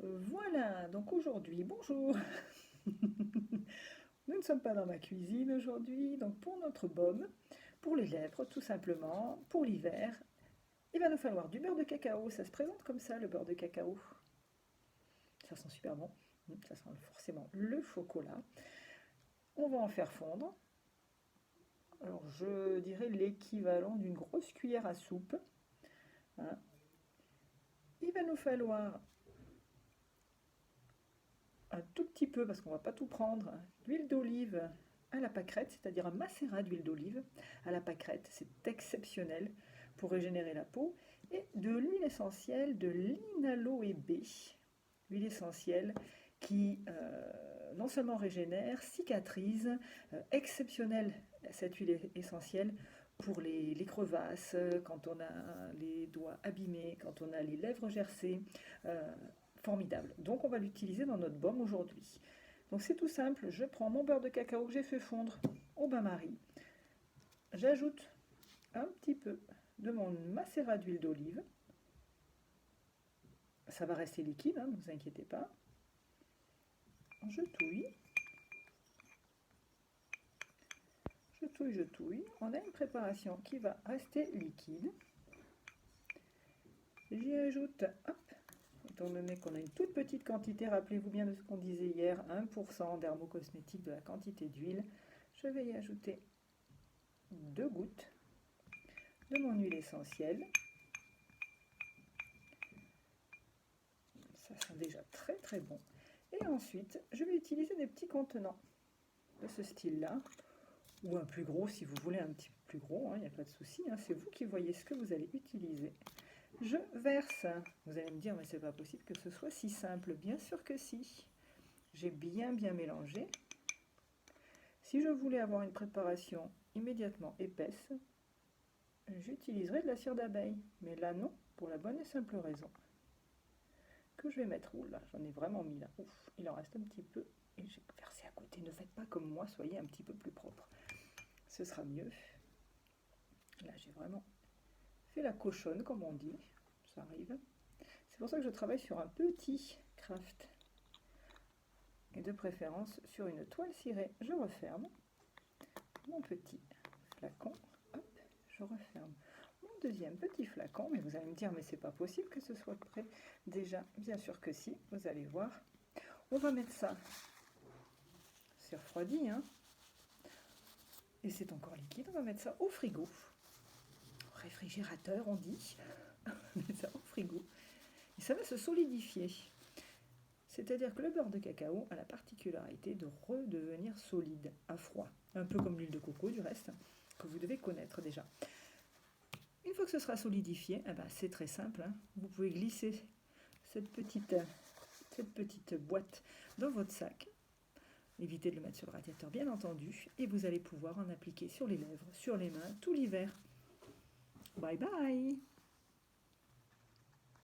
Voilà, donc aujourd'hui, bonjour. Nous ne sommes pas dans ma cuisine aujourd'hui, donc pour notre baume, pour les lèvres tout simplement, pour l'hiver, il va nous falloir du beurre de cacao. Ça se présente comme ça, le beurre de cacao. Ça sent super bon, ça sent forcément le chocolat. On va en faire fondre. Alors je dirais l'équivalent d'une grosse cuillère à soupe, hein. Il va nous falloir un tout petit peu, parce qu'on ne va pas tout prendre, d'huile d'olive à la pâquerette, c'est-à-dire un macérat d'huile d'olive à la pâquerette. C'est exceptionnel pour régénérer la peau. Et de l'huile essentielle de linaloe B. L'huile essentielle qui non seulement régénère, cicatrise, exceptionnelle cette huile essentielle pour les crevasses, quand on a les doigts abîmés, quand on a les lèvres gercées, formidable. Donc on va l'utiliser dans notre baume aujourd'hui. Donc c'est tout simple, je prends mon beurre de cacao que j'ai fait fondre au bain-marie, j'ajoute un petit peu de mon macérat d'huile d'olive, ça va rester liquide, ne vous inquiétez pas, je touille, je touille, on a une préparation qui va rester liquide, j'y ajoute, hop, étant donné qu'on a une toute petite quantité, rappelez-vous bien de ce qu'on disait hier, 1% dermocosmétique de la quantité d'huile, je vais y ajouter 2 gouttes de mon huile essentielle. Ça sent déjà très très bon. Et ensuite, je vais utiliser des petits contenants de ce style-là, ou un plus gros si vous voulez un petit peu plus gros, il n'y a pas de souci, c'est vous qui voyez ce que vous allez utiliser. Je verse. Vous allez me dire, mais c'est pas possible que ce soit si simple. Bien sûr que si. J'ai bien mélangé. Si je voulais avoir une préparation immédiatement épaisse, j'utiliserais de la cire d'abeille. Mais là non, pour la bonne et simple raison que je vais mettre. Ouh là, j'en ai vraiment mis là. Ouf, il en reste un petit peu. Et j'ai versé à côté. Ne faites pas comme moi, soyez un petit peu plus propre. Ce sera mieux. Là, j'ai vraiment fait la cochonne, comme on dit. Ça arrive. C'est pour ça que je travaille sur un petit craft. Et de préférence sur une toile cirée. Je referme mon petit flacon. Hop, je referme mon deuxième petit flacon. Mais vous allez me dire, mais c'est pas possible que ce soit prêt déjà. Bien sûr que si, vous allez voir. On va mettre ça. C'est refroidi, et c'est encore liquide. On va mettre ça au frigo. Au réfrigérateur, on dit. On met ça au frigo. Et ça va se solidifier. C'est-à-dire que le beurre de cacao a la particularité de redevenir solide à froid. Un peu comme l'huile de coco, du reste, que vous devez connaître déjà. Une fois que ce sera solidifié, c'est très simple. Vous pouvez glisser cette petite boîte dans votre sac. Évitez de le mettre sur le radiateur, bien entendu. Et vous allez pouvoir en appliquer sur les lèvres, sur les mains, tout l'hiver. Bye bye!